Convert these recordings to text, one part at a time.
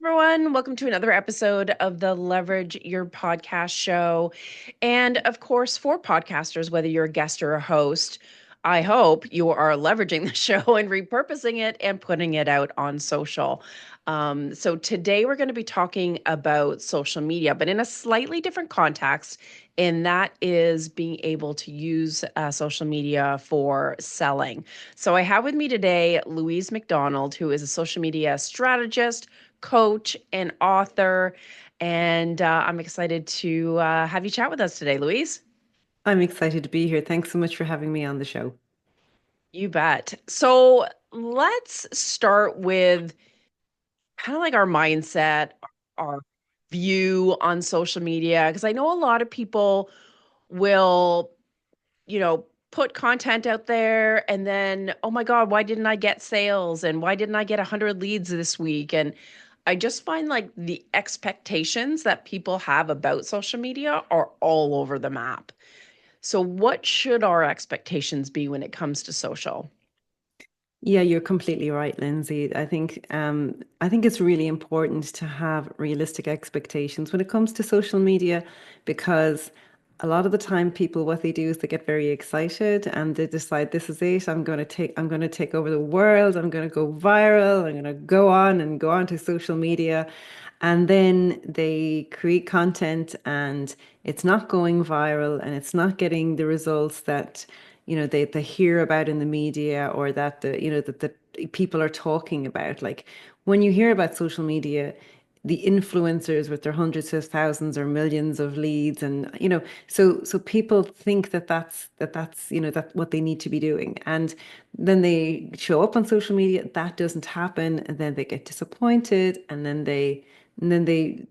everyone. Welcome to another episode of the Leverage Your Podcast show. And of course, for podcasters, whether you're a guest or a host, I hope you are leveraging the show and repurposing it and putting it out on social. So today we're going to be talking about social media, but in a slightly different context. And that is being able to use social media for selling. So I have with me today Louise McDonald, who is a social media strategist, coach, and author. And I'm excited to have you chat with us today, Louise. I'm excited to be here. Thanks so much for having me on the show. You bet. So let's start with kind of like our mindset, our view on social media, because I know a lot of people will, put content out there and then, oh my God, why didn't I get sales? And why didn't I get 100 leads this week? And I just find like the expectations that people have about social media are all over the map. So, what should our expectations be when it comes to social? Yeah, you're completely right, Lindsay. I think it's really important to have realistic expectations when it comes to social media because a lot of the time people what they do is they get very excited and they decide this is it. I'm going to take over the world. I'm going to go viral. I'm going to go on to social media. And then they create content and it's not going viral and it's not getting the results that they hear about in the media or that the people are talking about. Like when you hear about social media, the influencers with their hundreds of thousands or millions of leads, and so people think that that's what they need to be doing, and then they show up on social media, that doesn't happen, and then they get disappointed, and then they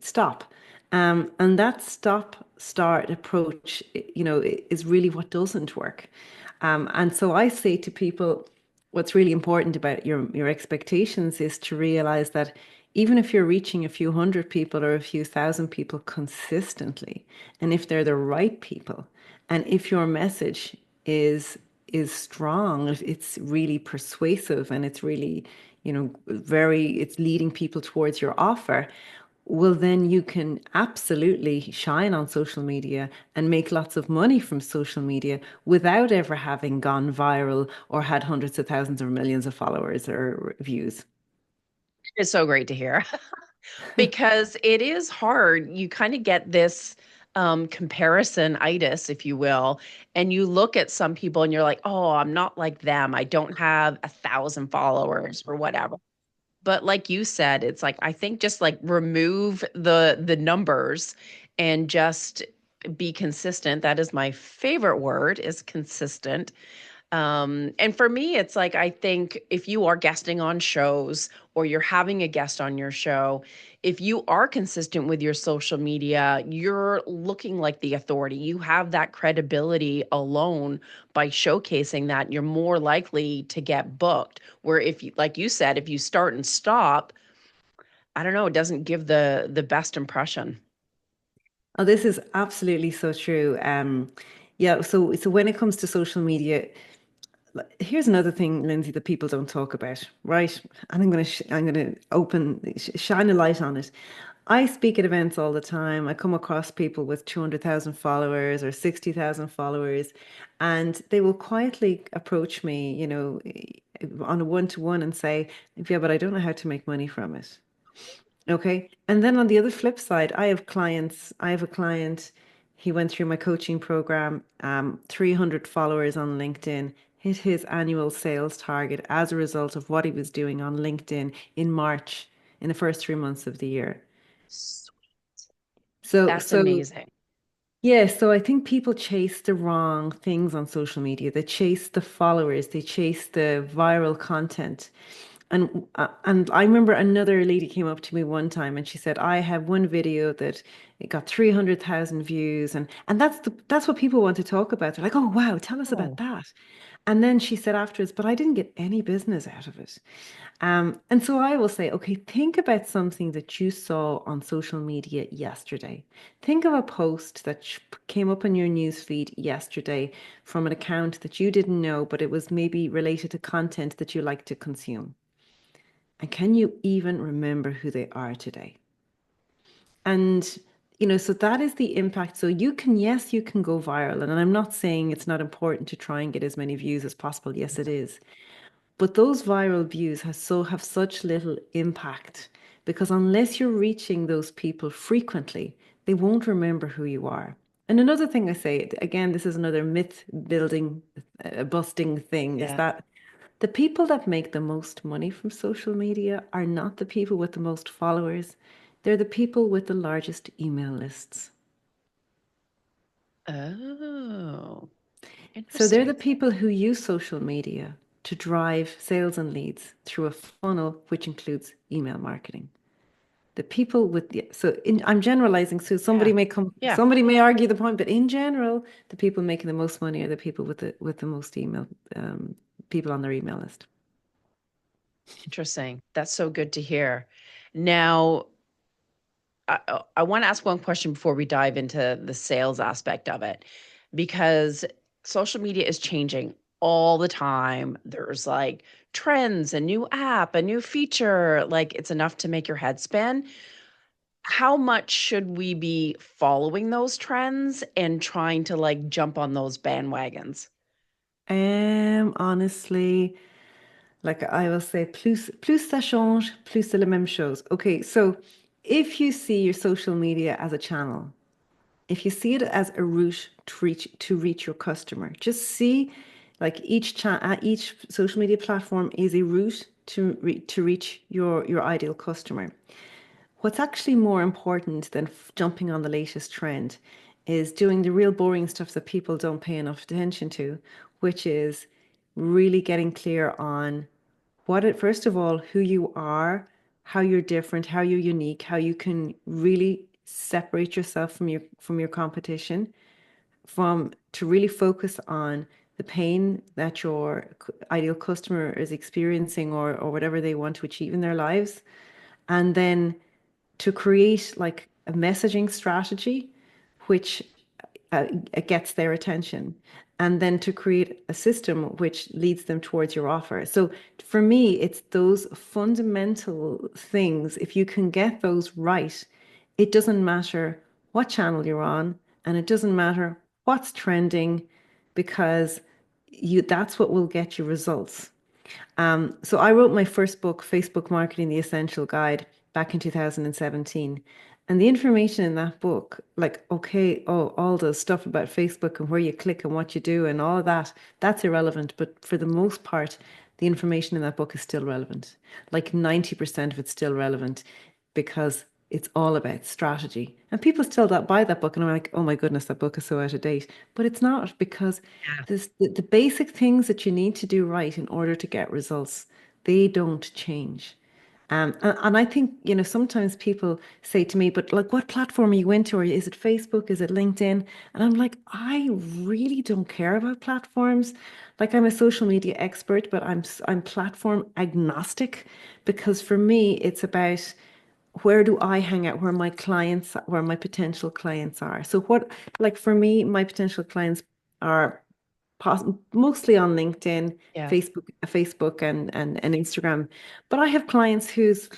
stop. And that stop start approach, is really what doesn't work. And so I say to people, what's really important about your expectations is to realize that even if you're reaching a few hundred people or a few thousand people consistently, and if they're the right people, and if your message is strong, if it's really persuasive and it's really, it's leading people towards your offer, well, then you can absolutely shine on social media and make lots of money from social media without ever having gone viral or had hundreds of thousands or millions of followers or views. It's so great to hear because it is hard. You kind of get this comparison-itis, if you will, and you look at some people and you're like, oh, I'm not like them. I don't have 1,000 followers or whatever. But like you said, it's like I think just like remove the numbers and just be consistent. That is my favorite word, is consistent. And for me, it's like I think if you are guesting on shows or you're having a guest on your show, if you are consistent with your social media, you're looking like the authority. You have that credibility alone by showcasing that, you're more likely to get booked. Where if you, like you said, if you start and stop, I don't know, it doesn't give the best impression. Oh, this is absolutely so true. Yeah, so when it comes to social media, here's another thing, Lindsay, that people don't talk about, right? And I'm gonna shine a light on it. I speak at events all the time. I come across people with 200,000 followers or 60,000 followers, and they will quietly approach me, on a one-to-one and say, "Yeah, but I don't know how to make money from it." Okay. And then on the other flip side, I have a client, he went through my coaching program, 300 followers on LinkedIn, hit his annual sales target as a result of what he was doing on LinkedIn in March, in the first 3 months of the year. Sweet. So, That's so amazing. yeah, so I think people chase the wrong things on social media. They chase the followers, they chase the viral content. And I remember another lady came up to me one time and she said, "I have one video that it got 300,000 views." And that's what people want to talk about. They're like, "Oh, wow, tell us about Oh. that." And then she said afterwards, "But I didn't get any business out of it." And so I will say, okay, think about something that you saw on social media yesterday. Think of a post that came up on your news feed yesterday from an account that you didn't know, but it was maybe related to content that you like to consume. And can you even remember who they are today? And, so that is the impact. So you can, yes, you can go viral. And I'm not saying it's not important to try and get as many views as possible. Yes, it is. But those viral views have such little impact because unless you're reaching those people frequently, they won't remember who you are. And another thing I say, again, this is another myth building, busting thing, is Yeah. that the people that make the most money from social media are not the people with the most followers. They're the people with the largest email lists. Oh, So they're the interesting. people who use social media to drive sales and leads through a funnel, which includes email marketing. The people with the, I'm generalizing, so Yeah. Yeah. somebody may argue the point, but in general, the people making the most money are the people with the most um, people on their email list. Interesting. That's so good to hear. Now, I want to ask one question before we dive into the sales aspect of it, because social media is changing all the time. There's like trends, a new app, a new feature, like it's enough to make your head spin. How much should we be following those trends and trying to like jump on those bandwagons? Honestly, like I will say, plus ça change, plus c'est la même chose. Okay, so if you see your social media as a channel, if you see it as a route to reach your customer, just see like each social media platform is a route to reach your ideal customer. What's actually more important than jumping on the latest trend is doing the real boring stuff that people don't pay enough attention to, which is really getting clear on first of all, who you are, how you're different, how you're unique, how you can really separate yourself from your competition, from to really focus on the pain that your ideal customer is experiencing or whatever they want to achieve in their lives, and then to create like a messaging strategy which it gets their attention, and then to create a system which leads them towards your offer. So for me, it's those fundamental things. If you can get those right, it doesn't matter what channel you're on, and it doesn't matter what's trending, because that's what will get you results. So I wrote my first book, Facebook Marketing, The Essential Guide, back in 2017. And the information in that book, like, okay, oh, all the stuff about Facebook and where you click and what you do and all of that, that's irrelevant. But for the most part, the information in that book is still relevant. Like 90% of it's still relevant because it's all about strategy. And people still buy that book and I'm like, oh my goodness, that book is so out of date. But it's not, because Yeah. the basic things that you need to do right in order to get results, they don't change. And I think, sometimes people say to me, but like, what platform are you into? Or is it Facebook? Is it LinkedIn? And I'm like, I really don't care about platforms. Like, I'm a social media expert, but I'm platform agnostic, because for me, it's about where do I hang out, where my potential clients are. So like for me, my potential clients are mostly on LinkedIn, Yeah. Facebook and Instagram. But I have clients whose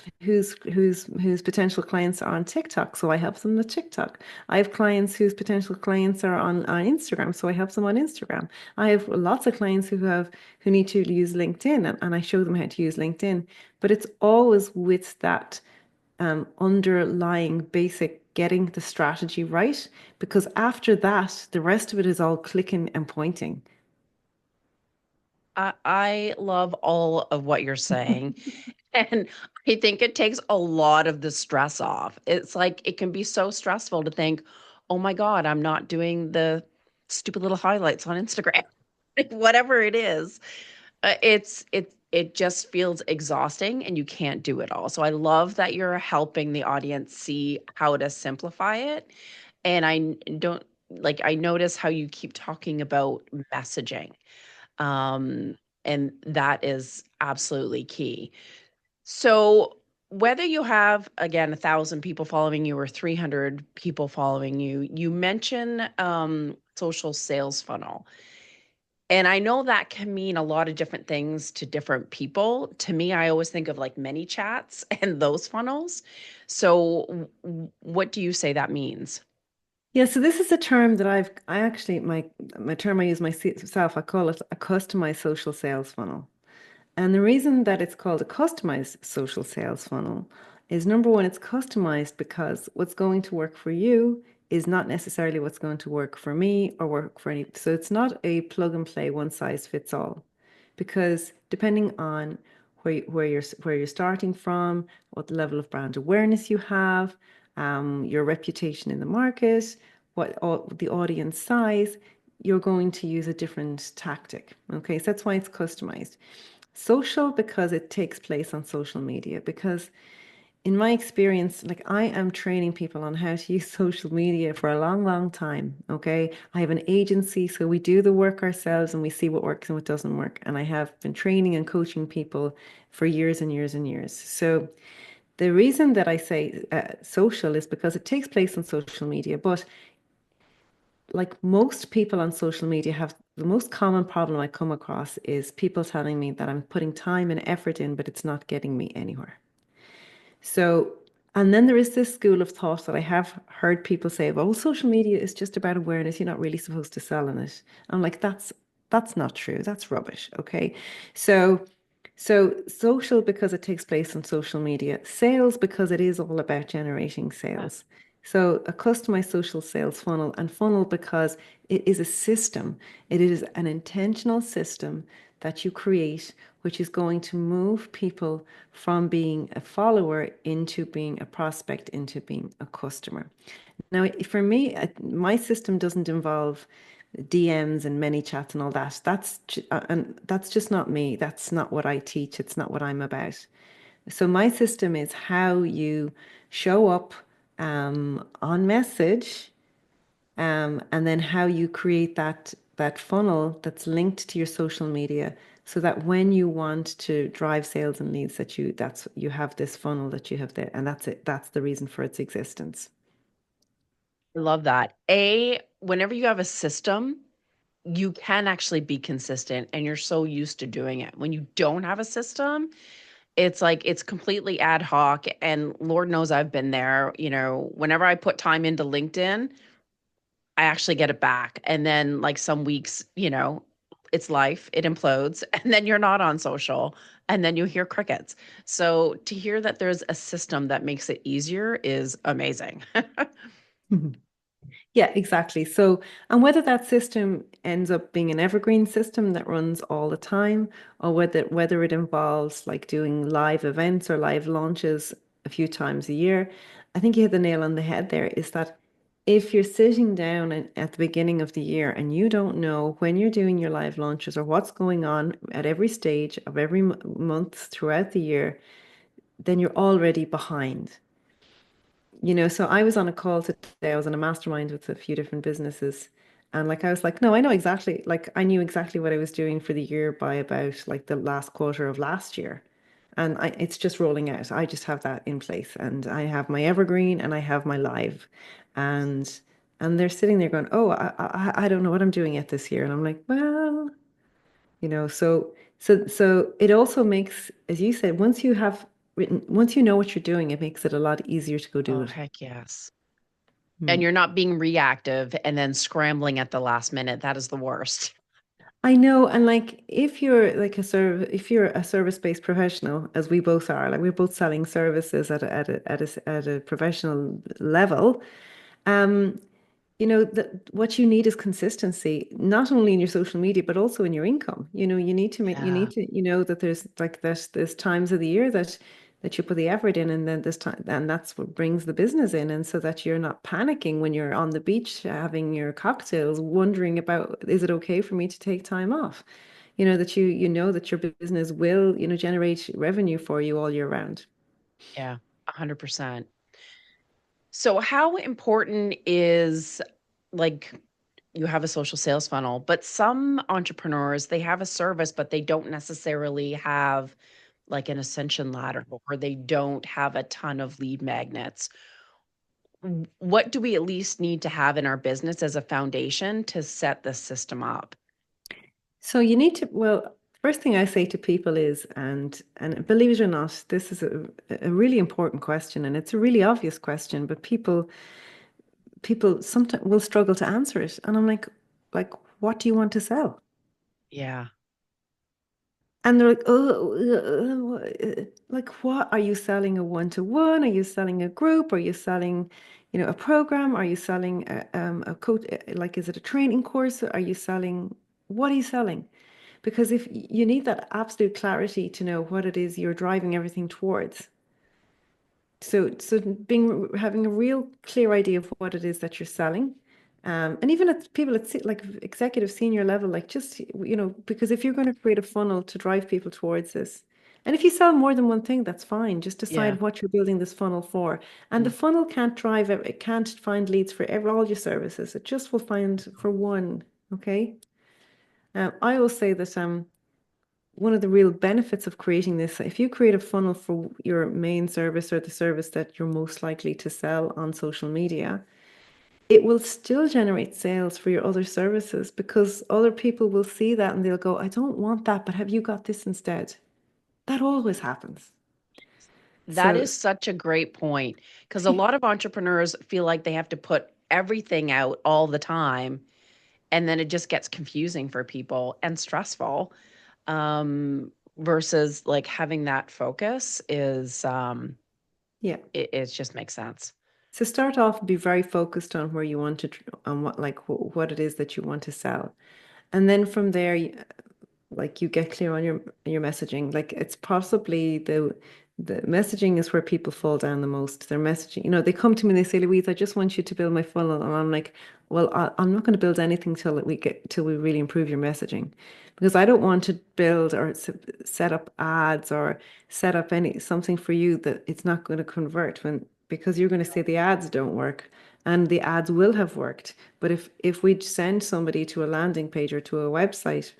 potential clients are on TikTok, so I help them with TikTok. I have clients whose potential clients are on Instagram, so I help them on Instagram. I have lots of clients who need to use LinkedIn, and I show them how to use LinkedIn. But it's always with that underlying basic getting the strategy right, because after that, the rest of it is all clicking and pointing. I love all of what you're saying. And I think it takes a lot of the stress off. It's like it can be so stressful to think, oh my God, I'm not doing the stupid little highlights on Instagram. Like, whatever it is. It just feels exhausting and you can't do it all. So I love that you're helping the audience see how to simplify it. And don't like I notice how you keep talking about messaging. Um, and that is absolutely key. So whether you have again 1,000 people following you or 300 people following you, you mention social sales funnel. And I know that can mean a lot of different things to different people. To me, I always think of like many chats and those funnels. So, what do you say that means? Yeah, so this is a term that I actually, my term I use myself, I call it a customized social sales funnel. And the reason that it's called a customized social sales funnel is number one, it's customized because what's going to work for you is not necessarily what's going to work for me or work for any. So it's not a plug and play, one size fits all. Because depending on where you're starting from, what level of brand awareness you have, your reputation in the market, the audience size, you're going to use a different tactic. Okay, so that's why it's customized. Social because it takes place on social media. Because in my experience, like I am training people on how to use social media for a long, long time. Okay. I have an agency, so we do the work ourselves and we see what works and what doesn't work. And I have been training and coaching people for years and years and years. So the reason that I say social is because it takes place on social media, but like most people on social media have the most common problem I come across is people telling me that I'm putting time and effort in, but it's not getting me anywhere. So, and then there is this school of thought that I have heard people say, well, social media is just about awareness. You're not really supposed to sell in it. I'm like, that's not true. That's rubbish. Okay. So social because it takes place on social media, sales because it is all about generating sales. So a customized social sales funnel and funnel because it is a system. It is an intentional system that you create, which is going to move people from being a follower into being a prospect, into being a customer. Now, for me, my system doesn't involve DMs and many chats and all that. And that's just not me. That's not what I teach. It's not what I'm about. So my system is how you show up on message, and then how you create that funnel that's linked to your social media, so that when you want to drive sales and leads, that's you have this funnel that you have there, and that's it. That's the reason for its existence. I love that. Whenever you have a system, you can actually be consistent and you're so used to doing it. When you don't have a system, it's like it's completely ad hoc. And Lord knows I've been there. Whenever I put time into LinkedIn, I actually get it back. And then, like, some weeks, it's life, it implodes, and then you're not on social, and then you hear crickets. So to hear that there's a system that makes it easier is amazing. Yeah, exactly. So, and whether that system ends up being an evergreen system that runs all the time, or whether it involves like doing live events or live launches a few times a year, I think you hit the nail on the head there, is that if you're sitting down at the beginning of the year and you don't know when you're doing your live launches or what's going on at every stage of every month throughout the year, then you're already behind. So I was on a call today. I was on a mastermind with a few different businesses. And like I was like, no, I know exactly, like I knew exactly what I was doing for the year by about like the last quarter of last year. And it's just rolling out. I just have that in place. And I have my evergreen and I have my live. And they're sitting there going, oh, I don't know what I'm doing yet this year. And I'm like, well, so it also makes, as you said, once you know what you're doing, it makes it a lot easier to go do Oh, it. heck yes. And Hmm. you're not being reactive and then scrambling at the last minute. That is the worst. I know, and like if you're a service-based professional, as we both are, like we're both selling services at a professional level, um, that what you need is consistency, not only in your social media, but also in your income. You Yeah. need to, that there's like there's times of the year that you put the effort in, and then this time, and that's what brings the business in. And so that you're not panicking when you're on the beach having your cocktails, wondering about, is it okay for me to take time off? That you know that your business will, generate revenue for you all year round. Yeah. 100%. So how important is, like, you have a social sales funnel, but some entrepreneurs, they have a service, but they don't necessarily have like an ascension ladder, or they don't have a ton of lead magnets. What do we at least need to have in our business as a foundation to set the system up? So you need to, well, first thing I say to people is, and believe it or not, this is a really important question, and it's a really obvious question, but people sometimes will struggle to answer it. And I'm like, what do you want to sell? Yeah. And they're like, oh, like what? Are you selling a one-to-one? Are you selling a group? Are you selling, a program? Are you selling a coach? Like, is it a training course? Are you selling, what are you selling? Because if you need that absolute clarity to know what it is you're driving everything towards. So having a real clear idea of what it is that you're selling, and even at people at like executive senior level, like just because if you're going to create a funnel to drive people towards this, and if you sell more than one thing, that's fine. Just Yeah. decide what you're building this funnel for, and the Mm. funnel can't it can't find leads for all your services. It just will find for one. Okay. I will say that one of the real benefits of creating this, if you create a funnel for your main service or the service that you're most likely to sell on social media, it will still generate sales for your other services because other people will see that and they'll go, I don't want that, but have you got this instead? That always happens. That So, is such a great point because a lot of entrepreneurs feel like they have to put everything out all the time, and then it just gets confusing for people and stressful. Versus like having that focus is yeah. it just makes sense. So start off, be very focused on where you want to, on what, like what it is that you want to sell. And then from there, like you get clear on your messaging. Like it's possibly the messaging is where people fall down the most. Their messaging, they come to me and they say, Louise, I just want you to build my funnel, and I'm like, well, I'm not going to build anything till we really improve your messaging, because I don't want to build or set up ads or set up any something for you that it's not going to convert when because you're going to say the ads don't work. And the ads will have worked. But if we send somebody to a landing page or to a website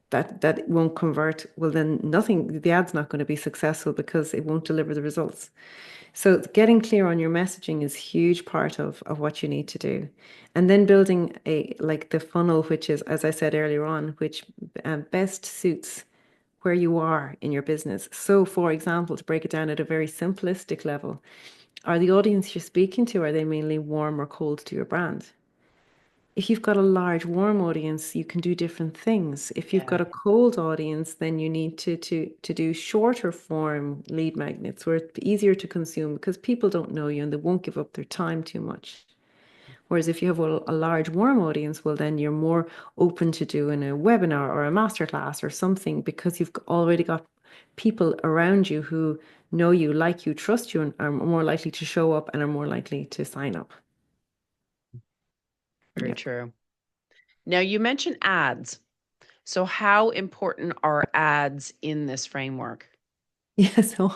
that won't convert, well, then nothing, the ad's not going to be successful because it won't deliver the results. So getting clear on your messaging is a huge part of what you need to do. And then building like the funnel, which is, as I said earlier on, which best suits where you are in your business. So for example, to break it down at a very simplistic level, are the audience you're speaking to, are they mainly warm or cold to your brand? If you've got a large warm audience, you can do different things. If you've Yeah. got a cold audience, then you need to do shorter form lead magnets where it's easier to consume because people don't know you and they won't give up their time too much. Whereas if you have a large warm audience, well, then you're more open to doing a webinar or a masterclass or something because you've already got people around you who know you, like you, trust you, and are more likely to show up and are more likely to sign up. Very Yeah. true. Now you mentioned ads. So how important are ads in this framework? Yeah, so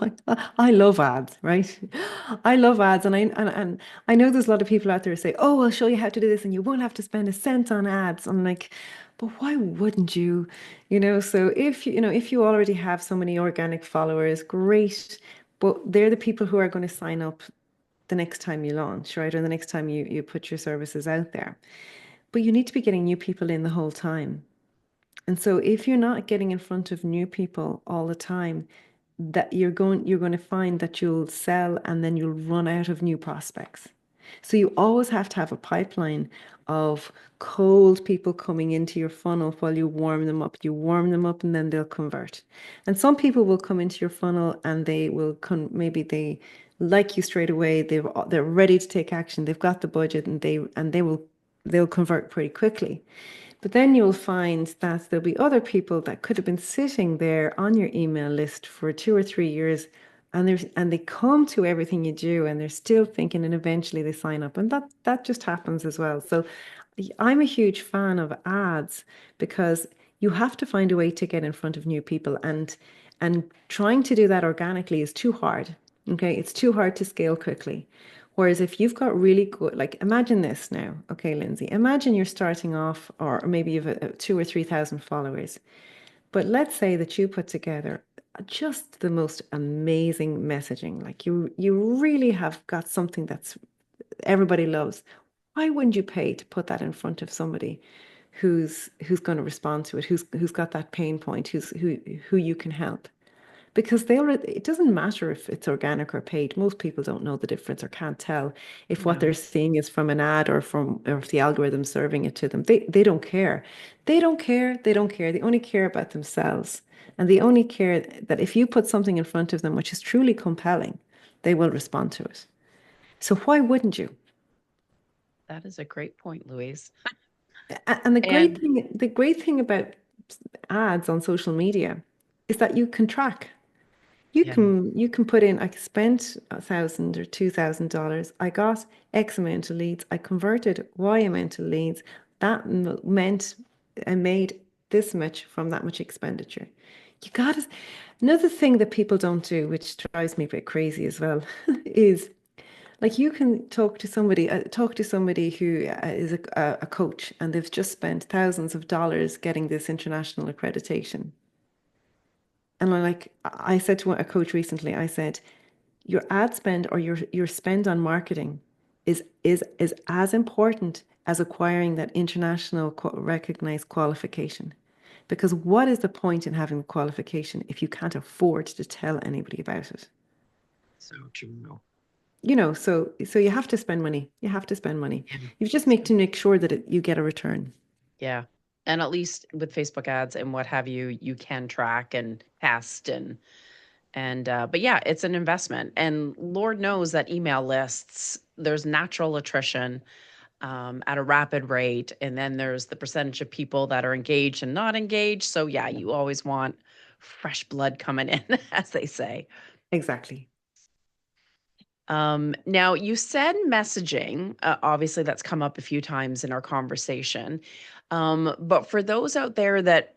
I love ads, right? I love ads, and I know there's a lot of people out there who say, "Oh, I'll show you how to do this, and you won't have to spend a cent on ads." I'm like, but why wouldn't you? So if you already have so many organic followers, great, but they're the people who are going to sign up the next time you launch, right? Or the next time you put your services out there. But you need to be getting new people in the whole time. And so if you're not getting in front of new people all the time, that you're going to find that you'll sell and then you'll run out of new prospects. So you always have to have a pipeline of cold people coming into your funnel while you warm them up. You warm them up and then they'll convert. And some people will come into your funnel and they will maybe they like you straight away. They're ready to take action. They've got the budget and they'll convert pretty quickly. But then you'll find that there'll be other people that could have been sitting there on your email list for 2 or 3 years, and they come to everything you do, and they're still thinking, and eventually they sign up, and that just happens as well. So I'm a huge fan of ads because you have to find a way to get in front of new people, and trying to do that organically is too hard. Okay, it's too hard to scale quickly. Whereas if you've got really good, like imagine this now, okay, Lindsay, imagine you're starting off, or maybe you've 2 or 3 thousand followers, but let's say that you put together just the most amazing messaging, like you really have got something that's everybody loves. Why wouldn't you pay to put that in front of somebody who's going to respond to it, who's got that pain point, who you can help. Because it doesn't matter if it's organic or paid. Most people don't know the difference or can't tell if what they're No, seeing is from an ad or if the algorithm's serving it to them. They don't care. They don't care. They don't care. They only care about themselves. And they only care that if you put something in front of them which is truly compelling, they will respond to it. So why wouldn't you? that is a great point, Louise. And And the great thing about ads on social media is that you can track. yeah, You can put in, I spent $1,000 or $2,000. I got X amount of leads. I converted Y amount of leads. That meant I made this much from that much expenditure. You got to, another thing that people don't do, which drives me a bit crazy as well, is like you can talk to somebody who is a coach and they've just spent thousands of dollars getting this international accreditation. And I said to a coach recently, I said, your ad spend or your spend on marketing is as important as acquiring that international recognized qualification. Because what is the point in having the qualification if you can't afford to tell anybody about it? so true. So you have to spend money. You have to spend money. Yeah. You just make to make sure that you get a return. Yeah. And at least with Facebook ads and what have you, you can track and test but yeah, it's an investment. And Lord knows that email lists, there's natural attrition at a rapid rate. And then there's the percentage of people that are engaged and not engaged. So yeah, you always want fresh blood coming in, as they say. Exactly. Now, you said messaging. Obviously, that's come up a few times in our conversation. But for those out there that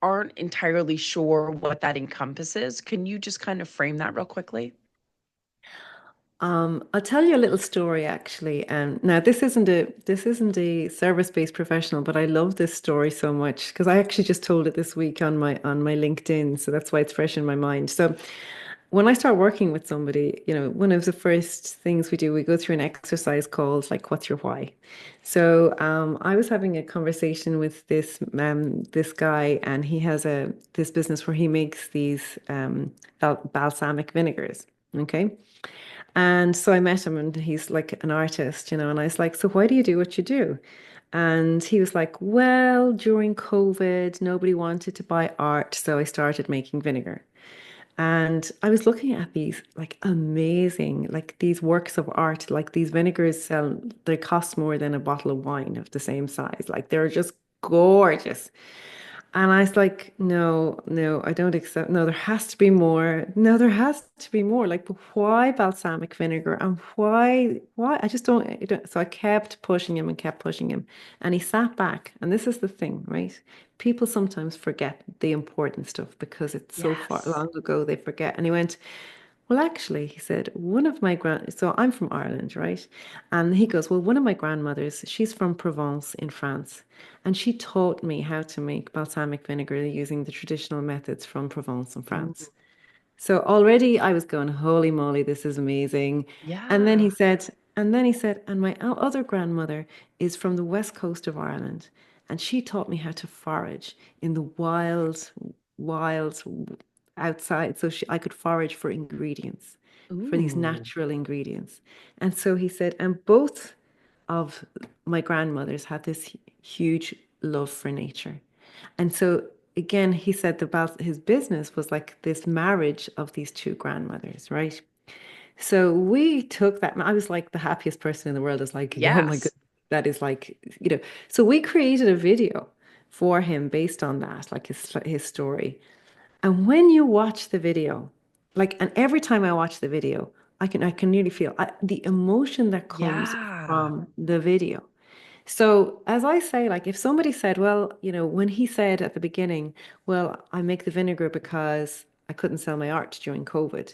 aren't entirely sure what that encompasses, can you just kind of frame that real quickly? I'll tell you a little story actually. Now this isn't a service-based professional, but I love this story so much because I actually just told it this week on my LinkedIn, so that's why it's fresh in my mind. So when I start working with somebody, one of the first things we do, we go through an exercise called like, what's your why? So I was having a conversation with this guy, and he has this business where he makes these balsamic vinegars. Okay. And so I met him and he's like an artist, and I was like, so why do you do what you do? And he was like, well, during COVID, nobody wanted to buy art, so I started making vinegar. And I was looking at these like amazing, like these works of art, like these vinegars they cost more than a bottle of wine of the same size. Like they're just gorgeous. And I was like, no, no, I don't accept. No, there has to be more. No, there has to be more. Like, but why balsamic vinegar? And why? I don't. So I kept pushing him and kept pushing him. And he sat back. And this is the thing, right? People sometimes forget the important stuff because it's so far Yes. long ago they forget. And he went, well, actually, he said, so I'm from Ireland, right? And he goes, well, one of my grandmothers, she's from Provence in France, and she taught me how to make balsamic vinegar using the traditional methods from Provence and Ooh, France. So already I was going, holy moly, this is amazing. And then he yeah. said, and my other grandmother is from the west coast of Ireland, and she taught me how to forage in the wild outside, so I could forage for ingredients, for these Ooh, natural ingredients. And so he said, and both of my grandmothers had this huge love for nature. And so again, he said about his business was like this marriage of these two grandmothers, right? So we took that. I was like the happiest person in the world. Is like, oh my yes. goodness, that is like, So we created a video for him based on that, like his story. And when you watch the video, and every time I watch the video, I can nearly feel the emotion that comes Yeah. from the video. So, as I say, like if somebody said, well, when he said at the beginning, well, I make the vinegar because I couldn't sell my art during COVID.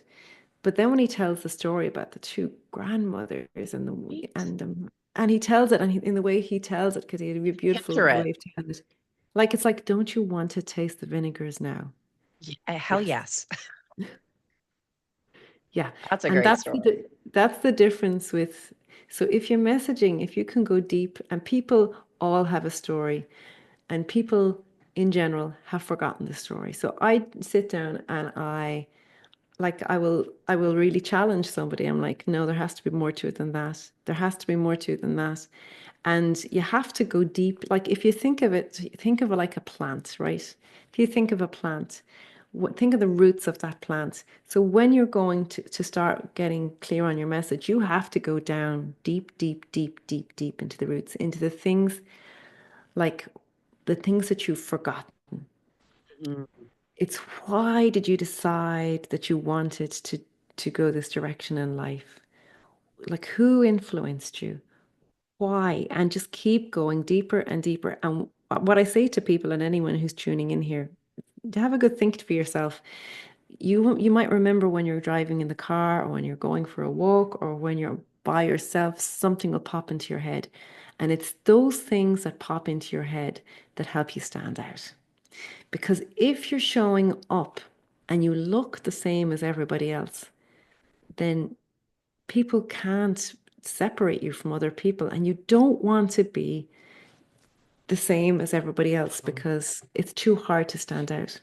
But then when he tells the story about the two grandmothers Right. and he tells it, and in the way he tells it, because he had a beautiful Picture it. way of telling it, like it's like, don't you want to taste the vinegars now? Hell Yes. yes. Yeah. That's a And great story. that's the difference with, so if you're messaging, if you can go deep and people all have a story, and people in general have forgotten the story. So I sit down and I will really challenge somebody. I'm like, no, there has to be more to it than that. There has to be more to it than that. And you have to go deep. Like if you think of it like a plant, right? If you think of a plant, think of the roots of that plant. So when you're going to start getting clear on your message, you have to go down deep, deep, deep, deep, deep into the roots, into the things like the things that you've forgotten. Mhm. It's why did you decide that you wanted to go this direction in life? Like who influenced you? Why? And just keep going deeper and deeper. And what I say to people and anyone who's tuning in here, to have a good think for yourself. You might remember when you're driving in the car or when you're going for a walk or when you're by yourself, something will pop into your head. And it's those things that pop into your head that help you stand out. Because if you're showing up and you look the same as everybody else, then people can't separate you from other people. And you don't want to be the same as everybody else because it's too hard to stand out.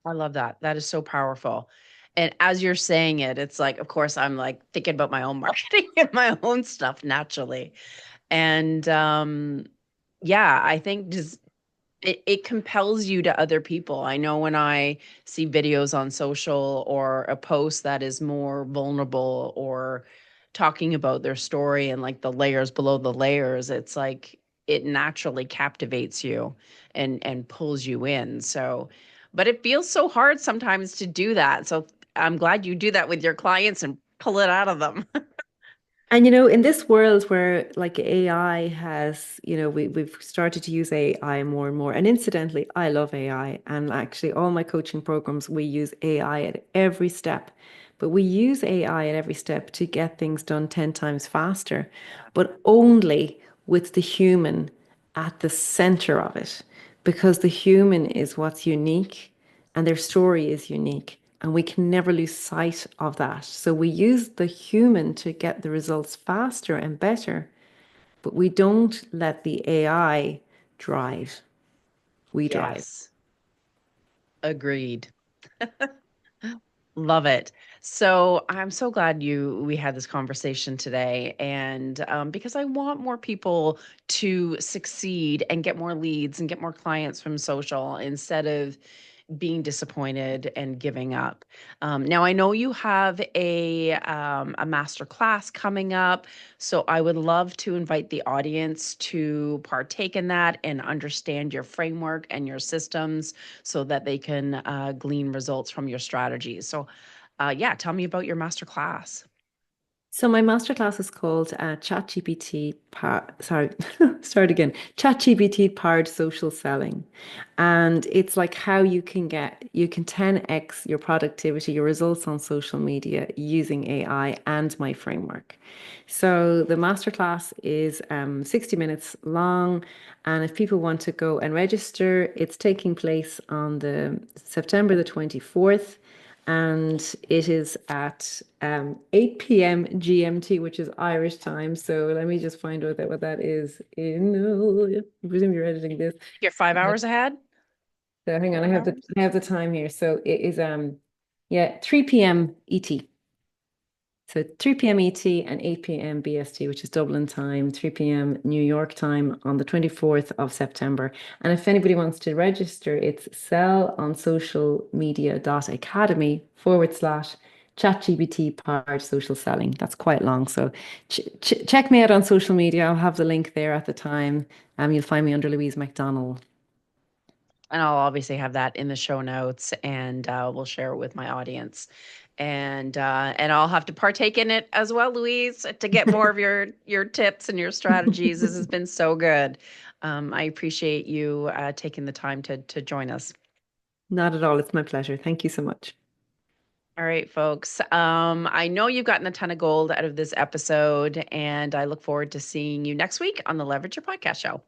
I love that. That is so powerful. And as you're saying it, it's like, of course, I'm like thinking about my own marketing and my own stuff naturally. And yeah, I think just it compels you to other people. I know when I see videos on social or a post that is more vulnerable or talking about their story and like the layers below the layers, it's like it naturally captivates you and pulls you in. So, but it feels so hard sometimes to do that. So I'm glad you do that with your clients and pull it out of them. And in this world where like AI has, we've started to use AI more and more. And incidentally, I love AI. And actually, all my coaching programs, we use AI at every step. But we use AI at every step to get things done 10 times faster, but only with the human at the center of it, because the human is what's unique and their story is unique. And we can never lose sight of that. So we use the human to get the results faster and better, but we don't let the AI drive. We drive. Yes, agreed. Love it. So I'm so glad we had this conversation today, and because I want more people to succeed and get more leads and get more clients from social instead of being disappointed and giving up. Now I know you have a master class coming up, so I would love to invite the audience to partake in that and understand your framework and your systems so that they can glean results from your strategies. So, yeah, tell me about your master class. So my masterclass is called ChatGPT, sorry, start again. ChatGPT powered social selling. And it's like how you can 10x your productivity, your results on social media using AI and my framework. So the masterclass is 60 minutes long. And if people want to go and register, it's taking place on the September the 24th and it is at 8 p.m. GMT, which is Irish time. So let me just find out what that is I presume you're editing this. You're 5 hours ahead? So hang on, 4 hours? I have the time here. So it is 3 p.m. ET. So 3 p.m. ET and 8 p.m. BST, which is Dublin time, 3 p.m. New York time on the 24th of September. And if anybody wants to register, it's sellonsocialmedia.academy/ ChatGPT powered social selling. That's quite long. So check me out on social media. I'll have the link there at the time. You'll find me under Louise McDonald. And I'll obviously have that in the show notes, and we'll share it with my audience. And I'll have to partake in it as well, Louise, to get more of your tips and your strategies. This has been so good. I appreciate you taking the time to join us. Not at all. It's my pleasure. Thank you so much. All right, folks. I know you've gotten a ton of gold out of this episode, and I look forward to seeing you next week on the Leverage Your Podcast show.